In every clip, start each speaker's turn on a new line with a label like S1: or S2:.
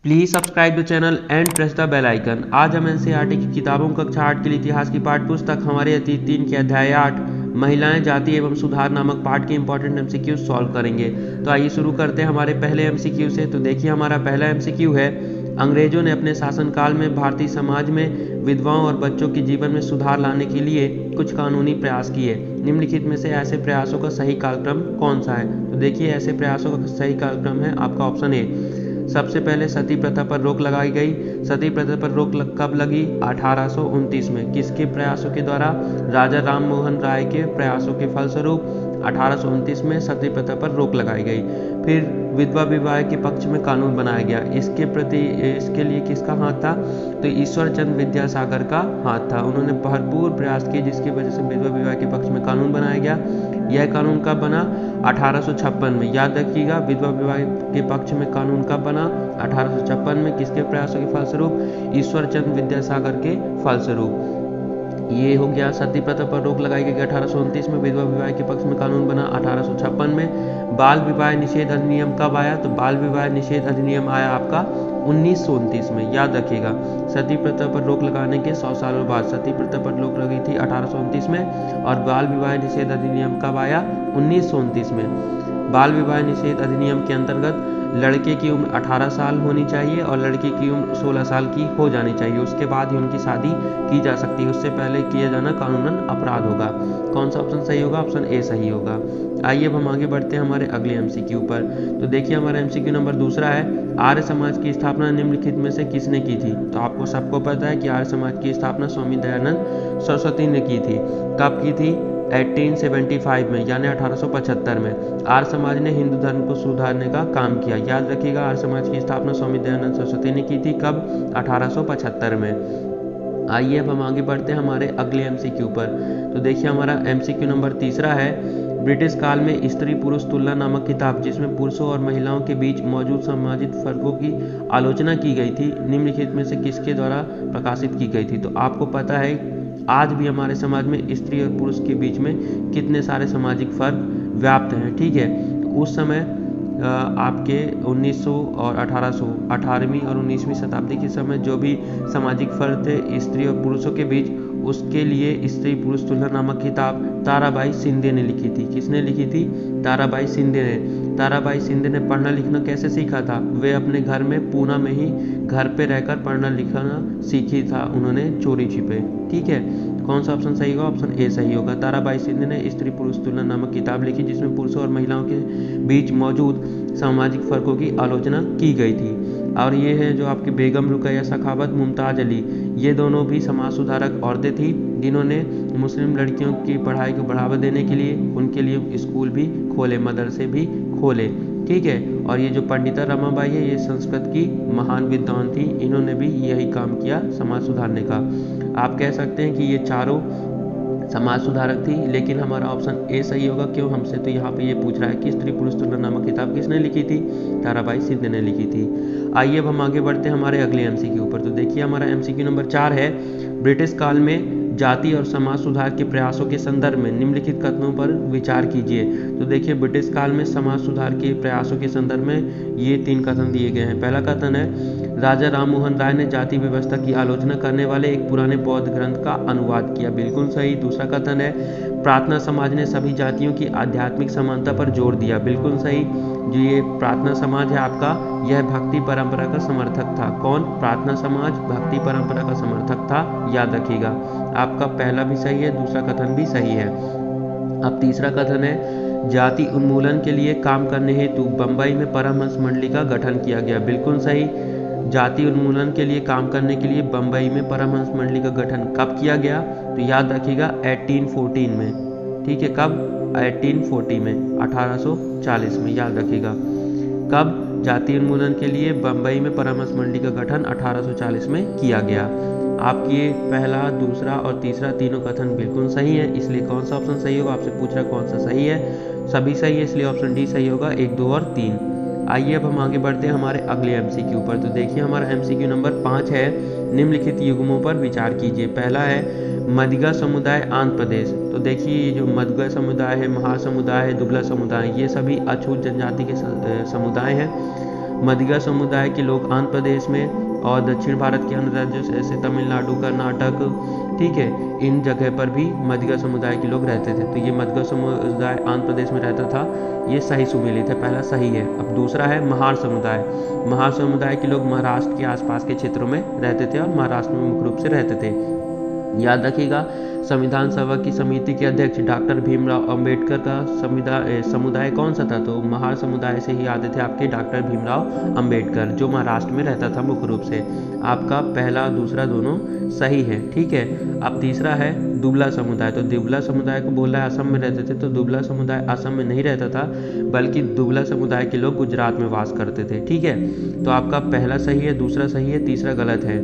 S1: Please subscribe the channel and press the bell icon. आज हम NCERT की किताबों कक्षा 8 के लिए इतिहास की पाठ्य पुस्तक हमारे अतीत 3 के अध्याय 8 महिलाएं जाति एवं सुधार नामक पाठ के इंपॉर्टेंट एमसीक्यू सॉल्व करेंगे। तो आइए शुरू करते हैं हमारे पहले एमसीक्यू से। तो देखिए हमारा पहला एमसीक्यू है, अंग्रेजों ने अपने शासनकाल में भारतीय समाज में विधवाओं और बच्चों के जीवन में सुधार लाने के लिए कुछ कानूनी प्रयास किए। निम्नलिखित में से ऐसे प्रयासों का सही कालक्रम कौन सा है? तो देखिए ऐसे प्रयासों का सही कालक्रम है आपका ऑप्शन ए। सबसे पहले सती प्रथा पर रोक लगाई गई। सती प्रथा पर रोक कब लगी? 1829 में। किसके प्रयासों के द्वारा? राजा राम मोहन राय के प्रयासों के फलस्वरूप 1829 में सती प्रथा पर रोक लगाई गई। फिर विधवा विवाह के पक्ष में कानून बनाया गया। इसके लिए किसका हाथ था? तो ईश्वर चंद्र विद्यासागर का हाथ था। उन्होंने भरपूर प्रयास किए जिसकी वजह से विधवा विवाह के पक्ष में कानून बनाया गया। यह कानून कब बना? 1856 में। याद रखिएगा, विधवा विवाह के पक्ष में कानून कब बना? 1856 में। किसके प्रयासों के फलस्वरूप? ईश्वर चंद्र विद्यासागर के फलस्वरूप। ये हो गया। सती प्रथा पर रोक लगाई गई 1829 में। विधवा विवाह के पक्ष में कानून बना 1856 में। बाल विवाह निषेध अधिनियम कब आया? तो बाल विवाह निषेध अधिनियम आया आपका 1929 में। याद रखिएगा, सती प्रथा पर रोक लगाने के 100 सालों बाद सती प्रथा पर रोक लगी थी 1829 में। और बाल विवाह निषेध अधिनियम कब आया? 1929 में। बाल विवाह निषेध अधिनियम के अंतर्गत लड़के की उम्र 18 साल होनी चाहिए और लड़की की उम्र 16 साल की हो जानी चाहिए। उसके बाद ही उनकी शादी की जा सकती है। उससे पहले किया जाना कानूनन अपराध होगा। कौन सा ऑप्शन सही होगा? ऑप्शन ए सही होगा। आइए अब हम आगे बढ़ते हैं हमारे अगले एमसीक्यू पर। तो देखिए हमारा एमसीक्यू नंबर दूसरा है, आर्य समाज की स्थापना निम्नलिखित में से किसने की थी? तो आपको सबको पता है कि आर्य समाज की स्थापना स्वामी दयानंद सरस्वती ने की थी। कब की थी? 1875 में, यानी 1875 में। आर्य समाज ने हिंदू धर्म को सुधारने का काम किया। याद रखिएगा, आर्य समाज की स्थापना स्वामी दयानंद सरस्वती ने की थी। कब? 1875 में। आइए अब हम आगे बढ़ते हैं हमारे अगले एमसीक्यू पर। तो देखिए हमारा एमसीक्यू नंबर तीसरा है, ब्रिटिश काल में स्त्री पुरुष तुलना नामक किताब जिसमें पुरुषों और महिलाओं के बीच मौजूद सामाजिक फर्कों की आलोचना की गई थी, निम्नलिखित में से किसके द्वारा प्रकाशित की गई थी? तो आपको पता है आज भी हमारे समाज में स्त्री और पुरुष के बीच में कितने सारे सामाजिक फर्क व्याप्त हैं। ठीक है, उस समय आपके 1900 और 18वीं और 19वीं शताब्दी के समय जो भी सामाजिक फर्क थे स्त्री और पुरुषों के बीच, उसके लिए स्त्री पुरुष तुलना नामक किताब ताराबाई शिंदे ने लिखी थी। किसने लिखी थी? ताराबाई शिंदे ने। ताराबाई शिंदे ने पढ़ना लिखना कैसे सीखा था? वे अपने घर में पूना में ही घर पे रहकर पढ़ना लिखना सीखी था उन्होंने, चोरी छिपे। ठीक है, कौन सा ऑप्शन सही होगा? ऑप्शन ए सही होगा। ताराबाई शिंदे ने स्त्री पुरुष तुलना नामक किताब लिखी जिसमें पुरुषों और महिलाओं के बीच मौजूद सामाजिक फर्कों की आलोचना की गई थी। और ये है जो आपकी बेगम रुकैया सखावत, मुमताज अली, ये दोनों भी समाज सुधारक औरतें थी जिन्होंने मुस्लिम लड़कियों की पढ़ाई को बढ़ावा देने के लिए उनके लिए स्कूल भी खोले, मदरसे भी खोले। ठीक है, और ये जो पंडिता रमाबाई है ये संस्कृत की महान विद्वान थी। इन्होंने भी यही काम किया समाज सुधारने का। आप कह सकते हैं कि ये चारों समाज सुधारक थी, लेकिन हमारा ऑप्शन ए सही होगा। क्यों? हमसे तो यहाँ पे ये पूछ रहा है कि स्त्री पुरुष तुलना नामक किताब किसने लिखी थी? ताराबाई शिंदे ने लिखी थी। आइए अब हम आगे बढ़ते हैं हमारे अगले एमसीक्यू पर। तो देखिए हमारा एमसीक्यू नंबर 4 है, ब्रिटिश काल में जाति और समाज सुधार के प्रयासों के संदर्भ में निम्नलिखित कथनों पर विचार कीजिए। तो देखिए ब्रिटिश काल में समाज सुधार के प्रयासों के संदर्भ में ये 3 कथन दिए गए हैं। पहला कथन है, राजा राम मोहन राय ने जाति व्यवस्था की आलोचना करने वाले एक पुराने बौद्ध ग्रंथ का अनुवाद किया। बिल्कुल सही। दूसरा कथन है, प्रार्थना समाज ने सभी जातियों की आध्यात्मिक समानता पर जोर दिया। बिल्कुल सही। जो ये प्रार्थना समाज है आपका, यह भक्ति परंपरा का समर्थक था। कौन? प्रार्थना समाज भक्ति परंपरा का समर्थक था। याद रखिएगा, आपका पहला भी सही है, दूसरा कथन भी सही है। अब तीसरा कथन है, जाति उन्मूलन के लिए काम करने हेतु बंबई में परमहंस मंडली का गठन किया गया। बिल्कुल सही। जाति उन्मूलन के लिए काम करने के लिए बंबई में परमहंस मंडली का गठन कब किया गया? तो याद रखिएगा 1814 में। ठीक है, कब? 1840 में, 1840 में। याद रखिएगा कब जाति उन्मूलन के लिए बंबई में परमहंस मंडली का गठन 1840 में किया गया। आपकी पहला, दूसरा और तीसरा तीनों कथन बिल्कुल सही है, इसलिए कौन सा ऑप्शन सही होगा? आपसे पूछ रहा कौन सा सही है। सभी सही है, इसलिए ऑप्शन डी सही होगा, 1, 2 और 3। आइए अब हम आगे बढ़ते हैं हमारे अगले एमसीक्यू पर। तो देखिए हमारा एमसीक्यू नंबर 5 है, निम्नलिखित युग्मों पर विचार कीजिए। पहला है, मदिगा समुदाय आंध्र प्रदेश। तो देखिए ये जो मदिगा समुदाय है, महार समुदाय है, दुगला समुदाय, ये सभी अछूत जनजाति के समुदाय हैं। मध्यगा समुदाय के लोग आंध्र प्रदेश में और दक्षिण भारत के अन्य राज्यों जैसे तमिलनाडु, कर्नाटक, ठीक है, इन जगह पर भी मध्यगा समुदाय के लोग रहते थे। तो ये मध्यगा समुदाय आंध्र प्रदेश में रहता था, ये सही सुमेलित है, पहला सही है। अब दूसरा है महार समुदाय। महार समुदाय के लोग महाराष्ट्र के आसपास के क्षेत्रों में रहते थे और महाराष्ट्र में मुख्य रूप से रहते थे। याद रखिएगा, संविधान सभा की समिति के अध्यक्ष डॉक्टर भीमराव अंबेडकर का समुदाय कौन सा था? तो महार समुदाय से ही आते थे आपके डॉक्टर भीमराव अंबेडकर, जो महाराष्ट्र में रहता था मुख्य रूप से। आपका पहला दूसरा दोनों सही है, ठीक है। अब तीसरा है दुबला समुदाय। तो दुबला समुदाय को बोला है असम में रहते थे, तो दुबला समुदाय असम में नहीं रहता था, बल्कि दुबला समुदाय के लोग गुजरात में वास करते थे, ठीक है। तो आपका पहला सही है, दूसरा सही है, तीसरा गलत है।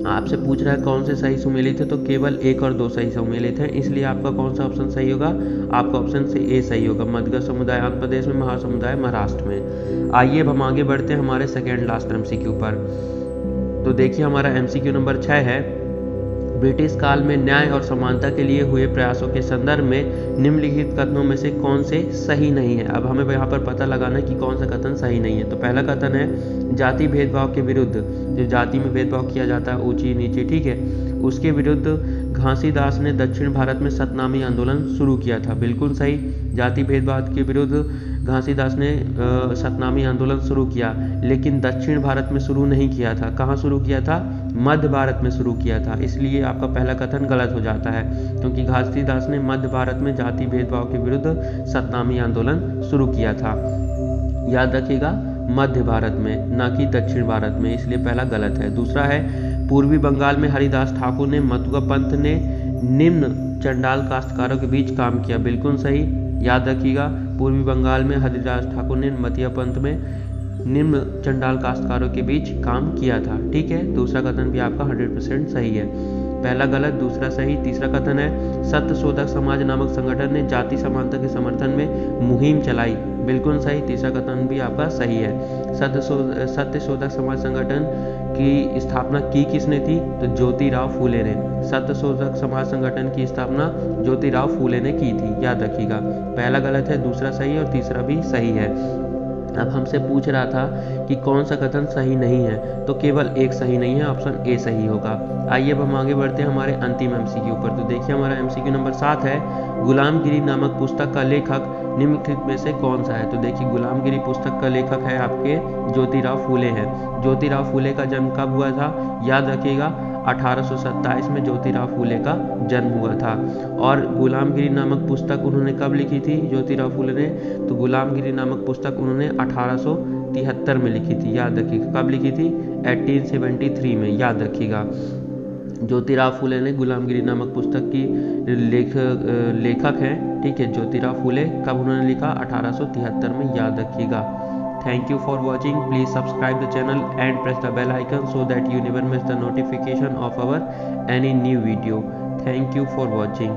S1: आपसे पूछ रहा है कौन से सही सुमेलित है, तो केवल 1 और 2 सही सुमेलित है, इसलिए आपका कौन सा ऑप्शन सही होगा? आपका ऑप्शन से ए सही होगा। मध्यगा समुदाय आंध्र प्रदेश में, महार समुदाय महाराष्ट्र में। आइए अब हम आगे बढ़ते हैं हमारे सेकेंड लास्ट एमसीक्यू पर। तो देखिए हमारा एमसीक्यू नंबर 6 है, ब्रिटिश काल में न्याय और समानता के लिए हुए प्रयासों के संदर्भ में निम्नलिखित कथनों में से कौन से सही नहीं है। अब हमें यहाँ पर पता लगाना है कि कौन सा कथन सही नहीं है। तो पहला कथन है जाति भेदभाव के विरुद्ध, जो जाति में भेदभाव किया जाता है ऊंची नीचे, ठीक है, उसके विरुद्ध घासीदास ने दक्षिण भारत में सतनामी आंदोलन शुरू किया था। बिल्कुल सही, जाति भेदभाव के विरुद्ध घासीदास ने सतनामी आंदोलन शुरू किया, लेकिन दक्षिण भारत में शुरू नहीं किया था। कहाँ शुरू किया था? मध्य भारत में शुरू किया था, इसलिए आपका पहला कथन गलत हो जाता है, क्योंकि घासीदास ने मध्य भारत में जाति भेदभाव के विरुद्ध सतनामी आंदोलन शुरू किया था। याद रखिएगा, मध्य भारत में, ना कि दक्षिण भारत में, इसलिए पहला गलत है। दूसरा है पूर्वी बंगाल में हरिदास ठाकुर ने मतुआ पंथ ने निम्न चंडाल काश्तकारों के बीच काम किया। बिल्कुल सही, याद रखिएगा, पूर्वी बंगाल में हरिदास ठाकुर ने मतिया पंथ में निम्न चंडाल काश्तकारों के बीच काम किया था, ठीक है। दूसरा कथन भी आपका 100% सही है। पहला गलत, दूसरा सही। तीसरा कथन है सत्यशोधक समाज नामक संगठन ने जाति समानता के समर्थन में मुहिम चलाई। बिल्कुल सही, तीसरा कथन भी आपका सही है। सत्यशोधक समाज संगठन की स्थापना की किसने थी? तो ज्योतिराव फूले ने। सत्यशोधक समाज संगठन की स्थापना ज्योतिराव फूले ने की थी, याद रखिएगा। पहला गलत है, दूसरा सही और तीसरा भी सही है। अब हमसे पूछ रहा था कि कौन सा कथन सही नहीं है, तो केवल एक सही नहीं है, ऑप्शन ए सही होगा। आइए अब हम आगे बढ़ते हैं हमारे अंतिम एमसीक्यू पर। तो देखिए हमारा एमसीक्यू नंबर 7 है, गुलामगिरी नामक पुस्तक का लेखक निम्नलिखित में से कौन सा है? तो देखिए गुलामगिरी पुस्तक का लेखक है आपके ज्योतिराव फूले हैं। ज्योतिराव फूले का जन्म कब हुआ था? याद रखिएगा, 1827 में ज्योतिराव फूले का जन्म हुआ था। और गुलामगिरी नामक पुस्तक उन्होंने कब लिखी थी ज्योतिराव फूले ने? तो गुलामगिरी नामक पुस्तक उन्होंने 1873 में लिखी थी, याद रखिएगा। कब लिखी थी? 1873 में, याद रखिएगा। ज्योतिराव फूले ने गुलामगिरी नामक पुस्तक की लेखक हैं, ठीक है। ज्योतिराव फूले कब उन्होंने लिखा? 1873 में, याद रखिएगा। Thank you for watching. Please subscribe the channel and press the bell icon so that you never miss the notification of our any new video. Thank you for watching.